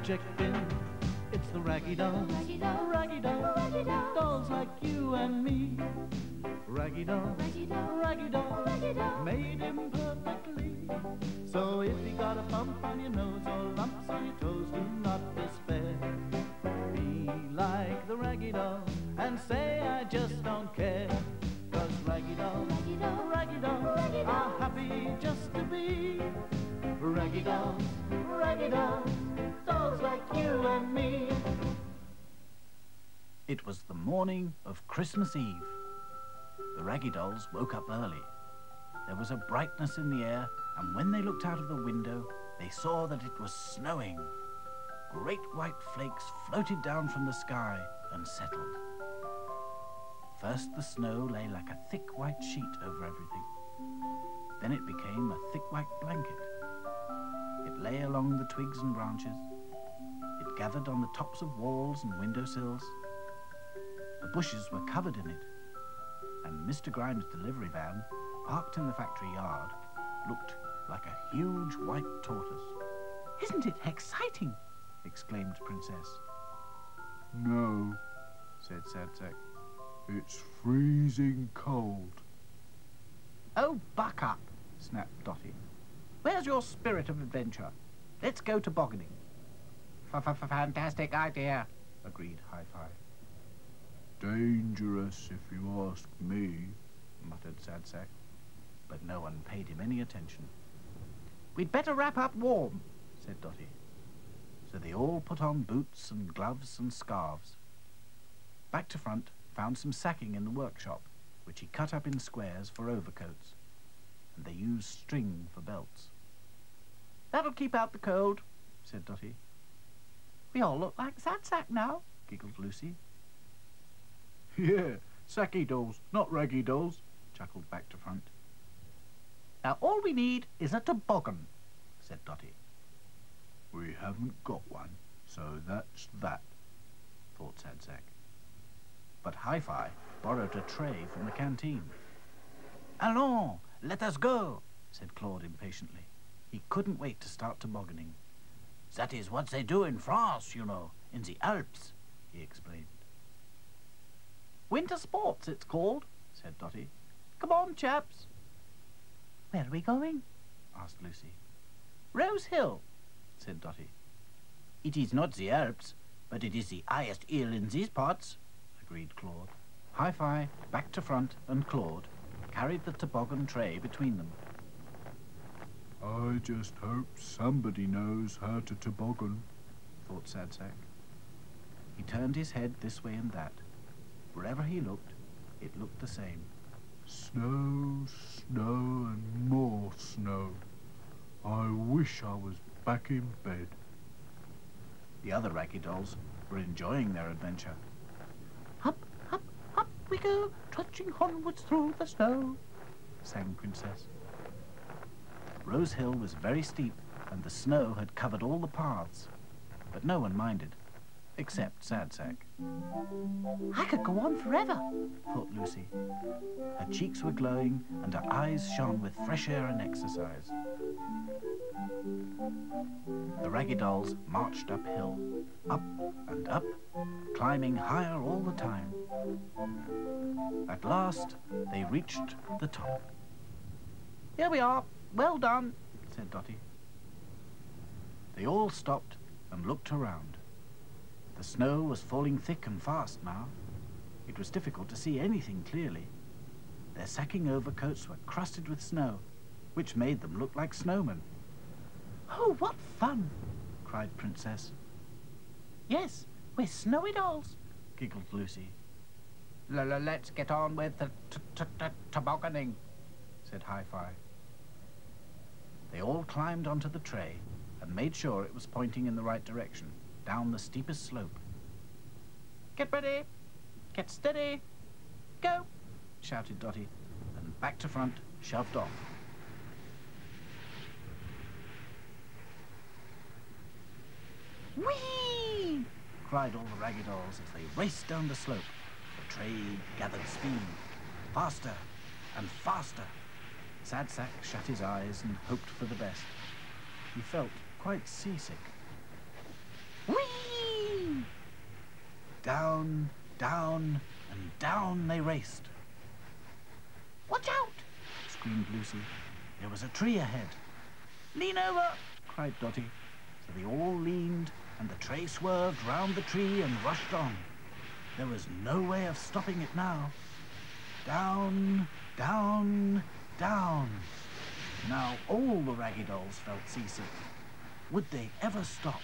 checked in. It's the Raggy Dolls, Raggy Dolls, dolls like you and me. Raggy Dolls, Raggy Dolls, made him perfectly. So if you got a bump on your nose or lumps on your toes, do not despair. Be like the Raggy Doll and say I just don't care. 'Cause Raggy Dolls, Raggy Dolls are happy just to be Raggy Dolls, dolls like you and me. It was the morning of Christmas Eve. The Raggy Dolls woke up early. There was a brightness in the air, and when they looked out of the window, they saw that it was snowing. Great white flakes floated down from the sky and settled. First the snow lay like a thick white sheet over everything. Then it became a thick white blanket. It lay along the twigs and branches. It gathered on the tops of walls and windowsills. The bushes were covered in it, and Mr. Grimes' delivery van, parked in the factory yard, looked like a huge white tortoise. Isn't it exciting? Exclaimed Princess. No, said Sad Sack. It's freezing cold. Oh, buck up, snapped Dotty. Where's your spirit of adventure? Let's go tobogganing. Fantastic idea, agreed Hi-Fi. Dangerous, if you ask me, muttered Sad Sack, but no one paid him any attention. We'd better wrap up warm, said Dotty. So they all put on boots and gloves and scarves. Back to Front found some sacking in the workshop, which he cut up in squares for overcoats, and they used string for belts. That'll keep out the cold, said Dotty. We all look like Sad Sack now, giggled Lucy. Yeah, Sacky Dolls, not Raggy Dolls, chuckled Back to Front. Now all we need is a toboggan, said Dotty. We haven't got one, so that's that, thought Sad Sack. But Hi-Fi borrowed a tray from the canteen. Allons, let us go, said Claude impatiently. He couldn't wait to start tobogganing. That is what they do in France, you know, in the Alps, he explained. Winter sports, it's called, said Dotty. Come on, chaps. Where are we going? Asked Lucy. Rose Hill, said Dotty. It is not the Alps, but it is the highest hill in these parts, agreed Claude. Hi-Fi, Back to Front, and Claude carried the toboggan tray between them. I just hope somebody knows how to toboggan, thought Sad Sack. He turned his head this way and that. Wherever he looked, it looked the same. Snow, snow, and more snow. I wish I was back in bed. The other Raggy Dolls were enjoying their adventure. Up, up, up we go, trudging onwards through the snow, sang Princess. Rose Hill was very steep, and the snow had covered all the paths, but no one minded, except Sad Sack. I could go on forever, thought Lucy. Her cheeks were glowing, and her eyes shone with fresh air and exercise. The Raggy Dolls marched uphill, up and up, climbing higher all the time. At last, they reached the top. Here we are. Well done, said Dotty. They all stopped and looked around. The snow was falling thick and fast now. It was difficult to see anything clearly. Their sacking overcoats were crusted with snow, which made them look like snowmen. Oh, what fun, cried Princess. Yes, we're snowy dolls, giggled Lucy. Let's get on with the tobogganing, said Hi-Fi. They all climbed onto the tray and made sure it was pointing in the right direction, down the steepest slope. Get ready, get steady, go, shouted Dotty, and Back to Front shoved off. Whee! cried all the Raggy Dolls as they raced down the slope. The tray gathered speed, faster and faster. Sad Sack shut his eyes and hoped for the best. He felt quite seasick. Down, down, and down they raced. Watch out! Screamed Lucy. There was a tree ahead. Lean over! Cried Dotty. So they all leaned, and the tray swerved round the tree and rushed on. There was no way of stopping it now. Down, down, down. Now all the Raggy Dolls felt seasick. Would they ever stop?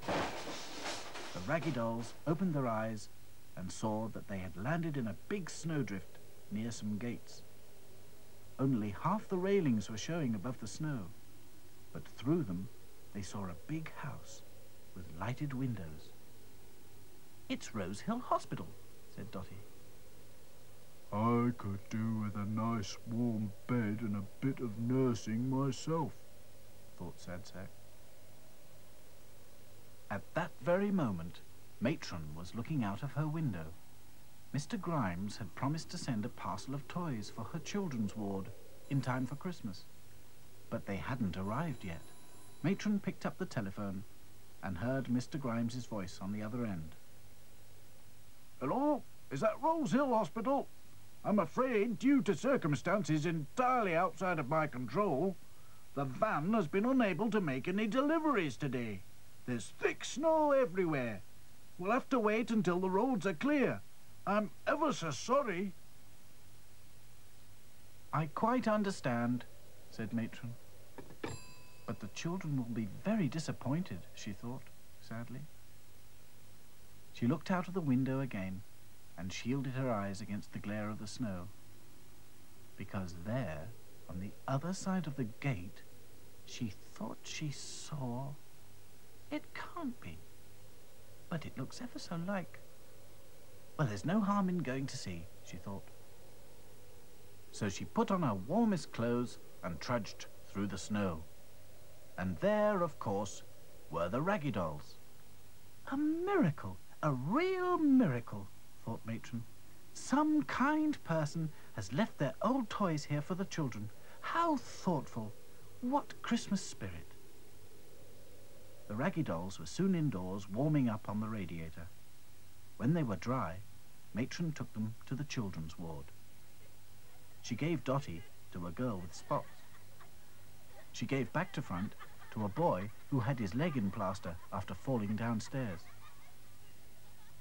The Raggy Dolls opened their eyes and saw that they had landed in a big snowdrift near some gates. Only half the railings were showing above the snow, but through them they saw a big house with lighted windows. "It's Rose Hill Hospital," said Dotty. I could do with a nice warm bed and a bit of nursing myself, thought Sad Sack. At that very moment, Matron was looking out of her window. Mr. Grimes had promised to send a parcel of toys for her children's ward in time for Christmas, but they hadn't arrived yet. Matron picked up the telephone and heard Mr. Grimes's voice on the other end. Hello? Is that Rose Hill Hospital? I'm afraid, due to circumstances entirely outside of my control, the van has been unable to make any deliveries today. There's thick snow everywhere. We'll have to wait until the roads are clear. I'm ever so sorry. "I quite understand," said Matron. "But the children will be very disappointed," she thought, sadly. She looked out of the window again and shielded her eyes against the glare of the snow, because there, on the other side of the gate, she thought she saw... It can't be, but it looks ever so like... Well, there's no harm in going to see, she thought. So she put on her warmest clothes and trudged through the snow. And there, of course, were the Raggy Dolls. A miracle, a real miracle, thought Matron. Some kind person has left their old toys here for the children. How thoughtful! What Christmas spirit! The Raggy Dolls were soon indoors, warming up on the radiator. When they were dry, Matron took them to the children's ward. She gave Dotty to a girl with spots. She gave back to front to a boy who had his leg in plaster after falling downstairs.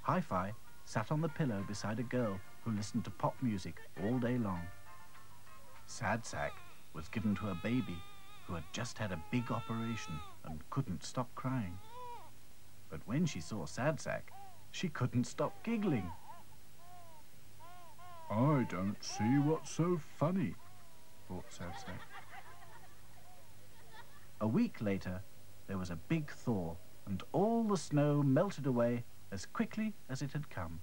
Hi-Fi sat on the pillow beside a girl who listened to pop music all day long. Sad Sack was given to a baby who had just had a big operation and couldn't stop crying. But when she saw Sad Sack, she couldn't stop giggling. I don't see what's so funny, thought Sad Sack. A week later, there was a big thaw, and all the snow melted away as quickly as it had come.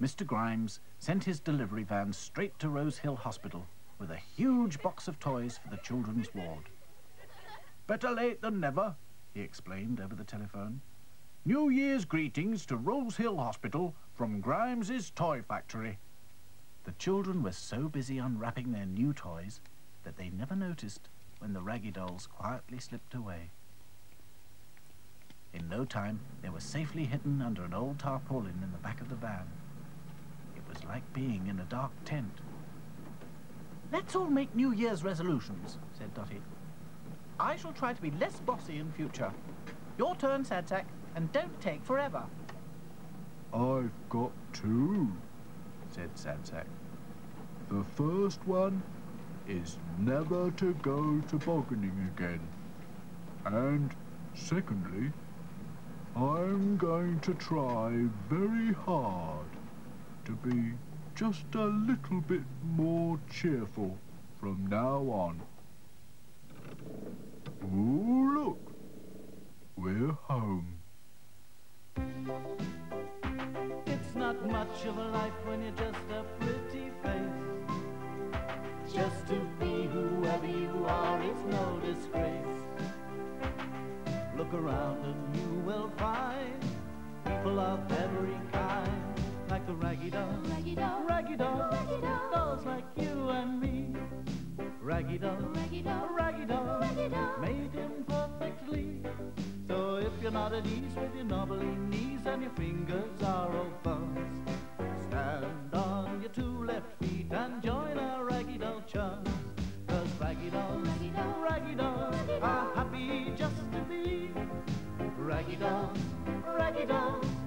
Mr. Grimes sent his delivery van straight to Rose Hill Hospital with a huge box of toys for the children's ward. Better late than never, he explained over the telephone. New Year's greetings to Rose Hill Hospital from Grimes's Toy Factory. The children were so busy unwrapping their new toys that they never noticed when the Raggy Dolls quietly slipped away. In no time, they were safely hidden under an old tarpaulin in the back of the van. It was like being in a dark tent. Let's all make New Year's resolutions, said Dotty. I shall try to be less bossy in future. Your turn, Sad Sack, and don't take forever. I've got two, said Sad Sack. The first one is never to go tobogganing again. And secondly, I'm going to try very hard to be just a little bit more cheerful from now on. Ooh, look, we're home. It's not much of a life when you're just a pretty face. Just to be whoever you are is no disgrace. Look around and you will find people of every kind, like the Raggy Dolls, Raggy Dolls, Raggy Dolls, Raggy Dolls, dolls like you and me. Raggy Dolls, Raggy Dolls, Raggy Dolls, Raggy Dolls, made him perfectly. So if you're not at ease with your knobbly knees and your fingers are all thumbs, stand on your two left feet and join our raggy doll chums. 'Cause raggy dolls are happy just to be raggy dolls, raggy dolls.